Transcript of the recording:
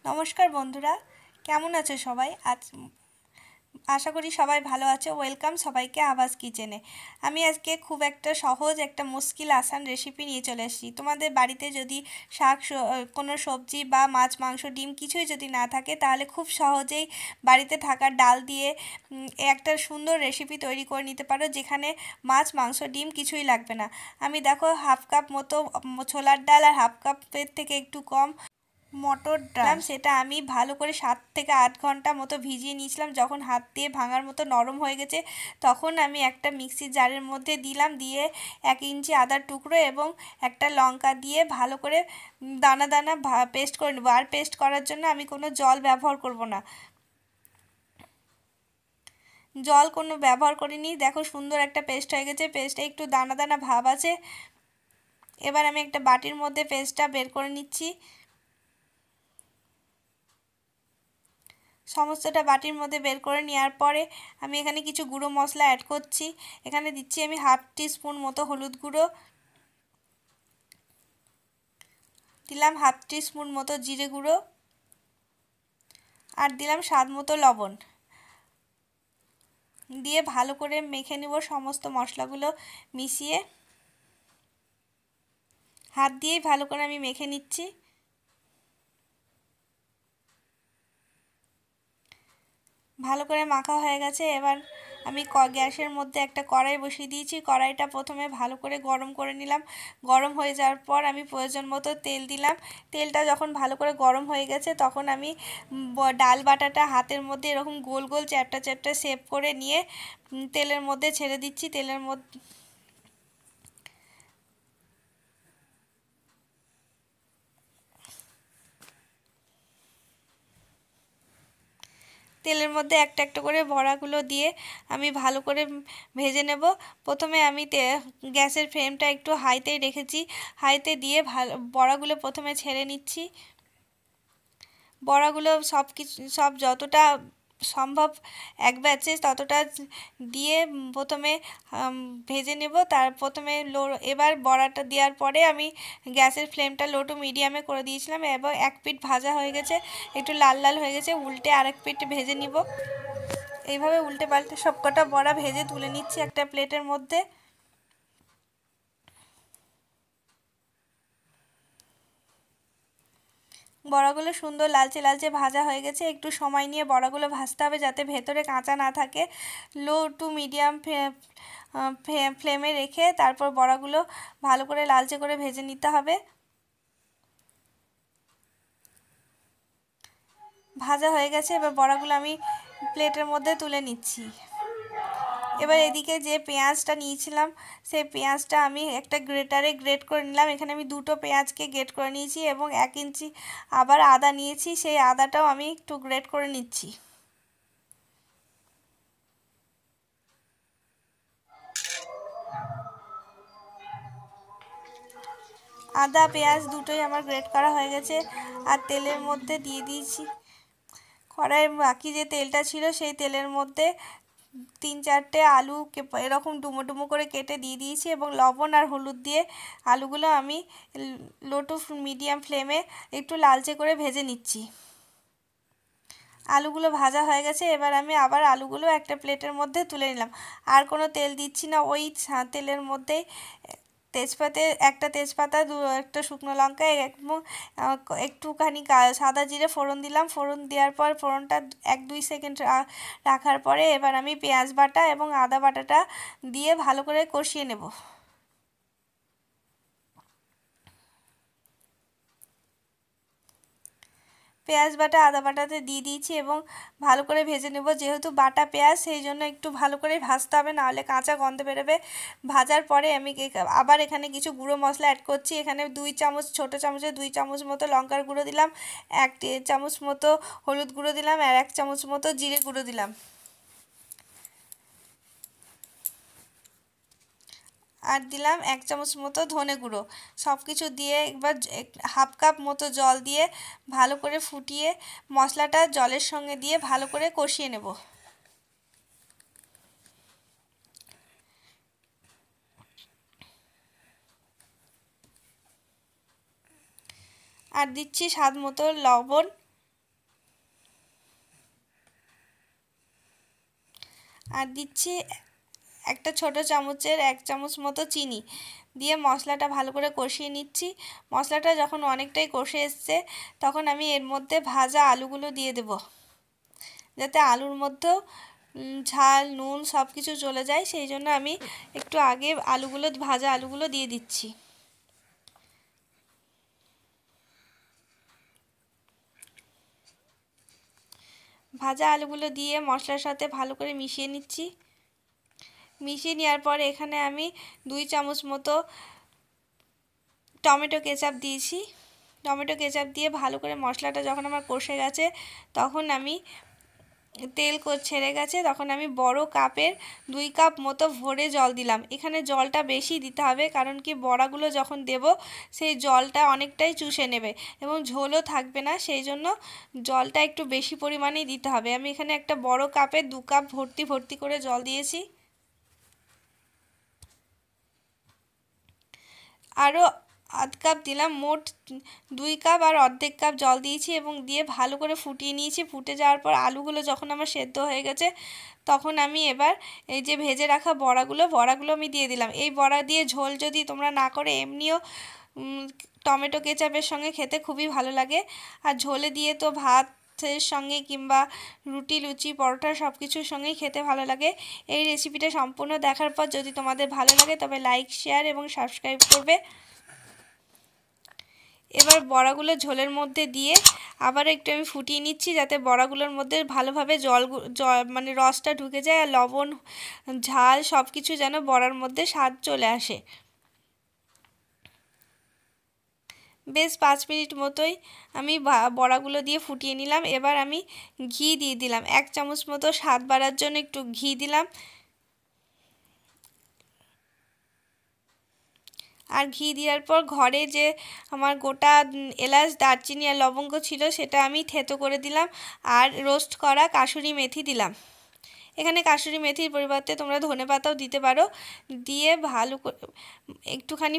নমস্কার বন্ধুরা, কেমন আছো সবাই? আশা করি সবাই ভালো আছো। ওয়েলকাম সবাইকে আবাস কিচেনে। আমি আজকে খুব একটা সহজ একটা মুশকিল আসান রেসিপি নিয়ে চলে এসেছি। তোমাদের বাড়িতে যদি কোনো সবজি বা মাছ মাংস ডিম কিছুই যদি না থাকে, তাহলে খুব সহজেই বাড়িতে থাকা ডাল দিয়ে একটা সুন্দর রেসিপি তৈরি করে নিতে পারো, যেখানে মাছ মাংস ডিম কিছুই লাগবে না। আমি দেখো হাফ কাপ মতো ছোলার ডাল আর হাফ কাপের থেকে একটু কম মটর ডাল, সেটা আমি ভালো করে 7 থেকে 8 ঘন্টা মতো ভিজিয়ে নিয়েছিলাম। যখন হাত দিয়ে ভাঙার মতো নরম হয়ে গেছে, তখন আমি একটা মিক্সির জারের মধ্যে দিলাম, দিয়ে 1 ইঞ্চি আদার টুকরো এবং একটা লঙ্কা দিয়ে ভালো করে দানা দানা পেস্ট করে নেবো। আর পেস্ট করার জন্য আমি কোনো জল ব্যবহার করব না, জল কোনো ব্যবহার করিনি। দেখো সুন্দর একটা পেস্ট হয়ে গেছে, পেস্টে একটু দানা দানা ভাব আছে। এবার আমি একটা বাটির মধ্যে পেস্টটা বের করে নিচ্ছি। সমস্তটা বাটির মধ্যে বের করে নেওয়ার পরে আমি এখানে কিছু গুঁড়ো মশলা অ্যাড করছি। এখানে দিচ্ছি আমি হাফ টিস্পুন মতো হলুদ গুঁড়ো, দিলাম হাফ টিস্পুন মতো জিরে গুঁড়ো, আর দিলাম স্বাদ মতো লবণ। দিয়ে ভালো করে মেখে নেব সমস্ত মশলাগুলো মিশিয়ে। হাত দিয়েই ভালো করে আমি মেখে নিচ্ছি। ভালো করে মাখা হয়ে গেছে। এবার আমি গ্যাসের মধ্যে একটা কড়াই বসিয়ে দিয়েছি। কড়াইটা প্রথমে ভালো করে গরম করে নিলাম। গরম হয়ে যাওয়ার পর আমি প্রয়োজন মতো তেল দিলাম। তেলটা যখন ভালো করে গরম হয়ে গেছে, তখন আমি ডাল বাটাটা হাতের মধ্যে এরকম গোল গোল চ্যাপ্টা চ্যাপ্টা শেপ করে নিয়ে তেলের মধ্যে ছেড়ে দিচ্ছি। তেলের মধ্যে একটা একটা করে বড়াগুলো দিয়ে আমি ভালো করে ভেজে নেব। প্রথমে আমি গ্যাসের ফ্লেমটা একটু হাইতেই রেখেছি। হাইতে দিয়ে বড়াগুলো প্রথমে ছেড়ে নিচ্ছি। বড়াগুলো সব যতটা সম্ভব এক ব্যাচে ততটা দিয়ে প্রথমে ভেজে নেব। প্রথমে এবার বড়াটা দেওয়ার পরে আমি গ্যাসের ফ্লেমটা লো টু মিডিয়ামে করে দিয়েছিলাম, এবং এক পিঠ ভাজা হয়ে গেছে, একটু লাল লাল হয়ে গেছে, উল্টে আরেক পিঠ ভেজে নিব। এইভাবে উল্টে পাল্টে সবকটা বড়া ভেজে তুলে নিচ্ছি একটা প্লেটের মধ্যে। বড়াগুলো সুন্দর লালচে লালচে ভাজা হয়ে গেছে। একটু সময় নিয়ে বড়াগুলো ভাজতে হবে, যাতে ভেতরে কাঁচা না থাকে। লো টু মিডিয়াম ফ্লেমে রেখে তারপর বড়াগুলো ভালো করে লালচে করে ভেজে নিতে হবে। ভাজা হয়ে গেছে, এবার বড়াগুলো আমি প্লেটের মধ্যে তুলে নিচ্ছি। এবার এদিকে যে পেঁয়াজটা নিয়েছিলাম, সেই পেঁয়াজটা আমি একটা গ্রেটারে গ্রেট করে নিলাম। এখানে আমি দুটো পেঁয়াজকে গ্রেট করে নিয়েছি, এবং 1 ইঞ্চি আবার আদা নিয়েছি, সেই আদাটাও আমি একটু গ্রেট করে নিচ্ছি। আদা পেঁয়াজ দুটোই আমার গ্রেট করা হয়ে গেছে। আর তেলের মধ্যে দিয়ে দিয়েছি, কড়াইয়ের বাকি যে তেলটা ছিল সেই তেলের মধ্যে 3-4টে আলু এরকম ডুমো ডুমো করে কেটে দিয়ে দিয়েছি, এবং লবণ আর হলুদ দিয়ে আলুগুলো আমি লো টু মিডিয়াম ফ্লেমে একটু লালচে করে ভেজে নিচ্ছি। আলুগুলো ভাজা হয়ে গেছে। এবার আমি আবার আলুগুলো একটা প্লেটের মধ্যে তুলে নিলাম। আর কোনো তেল দিচ্ছি না, ওই তেলের মধ্যেই একটা তেজপাতা, একটা শুকনো লঙ্কা এবং একটুখানি সাদা জিরে ফোড়ন দিলাম। ফোড়ন দেওয়ার পর ফোড়নটা 1-2 সেকেন্ড রাখার পরে এবার আমি পেঁয়াজ বাটা এবং আদা বাটাটা দিয়ে ভালো করে কষিয়ে নেব। পেঁয়াজ বাটা আদা বাটাতে দিয়ে দিয়েছি এবং ভালো করে ভেজে নেব। যেহেতু বাটা পেঁয়াজ, সেই জন্য একটু ভালো করে ভাজতে হবে, নাহলে কাঁচা গন্ধ বেরোবে। ভাজার পরে আমি আবার এখানে কিছু গুঁড়ো মশলা অ্যাড করছি। এখানে 2 চামচ, ছোটো চামচে 2 চামচ মতো লঙ্কার গুঁড়ো দিলাম, 1 চামচ মতো হলুদ গুঁড়ো দিলাম, আর 1 চামচ মতো জিরে গুঁড়ো দিলাম, আর দিলাম 1 চামচ মতো ধনে গুঁড়ো। সব কিছু দিয়ে একবার হাফ কাপ মতো জল দিয়ে ভালো করে ফুটিয়ে মশলাটা জলের সঙ্গে দিয়ে ভালো করে কষিয়ে নেব। আর দিচ্ছি স্বাদ মতো লবণ। আর দিচ্ছি একটা ছোট চামচের 1 চামচ মতো চিনি দিয়ে মশলাটা ভালো করে কষিয়ে নিচ্ছি। মশলাটা যখন অনেকটাই কষে এসছে তখন আমি এর মধ্যে ভাজা আলুগুলো দিয়ে দেব, যাতে আলুর মধ্যেও ঝাল নুন সব কিছু চলে যায়, সেই জন্য আমি একটু আগে ভাজা আলুগুলো দিয়ে দিচ্ছি। ভাজা আলুগুলো দিয়ে মশলার সাথে ভালো করে মিশিয়ে নিচ্ছি। মিশিয়ে নেওয়ার পর এখানে আমি 2 চামচ মতো টমেটো কেচাপ দিয়েছি। টমেটো কেচাপ দিয়ে ভালো করে মশলাটা যখন আমার কষে গেছে তখন আমি তেল ছেড়ে গেছে, তখন আমি বড় কাপের 2 কাপ মতো ভরে জল দিলাম। এখানে জলটা বেশি দিতে হবে, কারণ কি বড়াগুলো যখন দেব সেই জলটা অনেকটাই চুষে নেবে এবং ঝোলও থাকবে না, সেই জন্য জলটা একটু বেশি পরিমাণেই দিতে হবে। আমি এখানে একটা বড় কাপে 2 কাপ ভর্তি ভর্তি করে জল দিয়েছি। আরও আধ কাপ দিলাম, মোট 2 কাপ আর অর্ধেক কাপ জল দিয়েছি এবং দিয়ে ভালো করে ফুটিয়ে নিয়েছি। ফুটে যাওয়ার পর আলুগুলো যখন আমার সেদ্ধ হয়ে গেছে তখন আমি এবার এই যে ভেজে রাখা বড়াগুলো আমি দিয়ে দিলাম। এই বড়া দিয়ে ঝোল যদি তোমরা না করে এমনিও টমেটো কেচাপের সঙ্গে খেতে খুবই ভালো লাগে। আর ঝোলে দিয়ে তো ভাতের সঙ্গে কিংবা রুটি লুচি পরোটা সব কিছুর সঙ্গেই খেতে ভালো লাগে। এই রেসিপিটা সম্পূর্ণ দেখার পর যদি তোমাদের ভালো লাগে তবে লাইক শেয়ার এবং সাবস্ক্রাইব করবে। এবার বড়াগুলো ঝোলের মধ্যে দিয়ে আবার একটু আমি ফুটিয়ে নিচ্ছি, যাতে বড়াগুলোর মধ্যে ভালোভাবে জল মানে রসটা ঢুকে যায় আর লবণ ঝাল সব কিছু যেন বড়ার মধ্যে স্বাদ চলে আসে। বেশ 5 মিনিট মতোই আমি বড়াগুলো দিয়ে ফুটিয়ে নিলাম। এবার আমি ঘি দিয়ে দিলাম, 1 চামচ মতো স্বাদ বাড়ার জন্য একটু ঘি দিলাম। আর ঘি দেওয়ার পর ঘরে যে আমার গোটা এলাচ দারচিনি আর লবঙ্গ ছিল সেটা আমি থেতো করে দিলাম, আর রোস্ট করা কাসুরি মেথি দিলাম। এখানে কাসুরি মেথির পরিবর্তে তোমরা ধনেপাতাও দিতে পারো। দিয়ে ভালো করে একটুখানি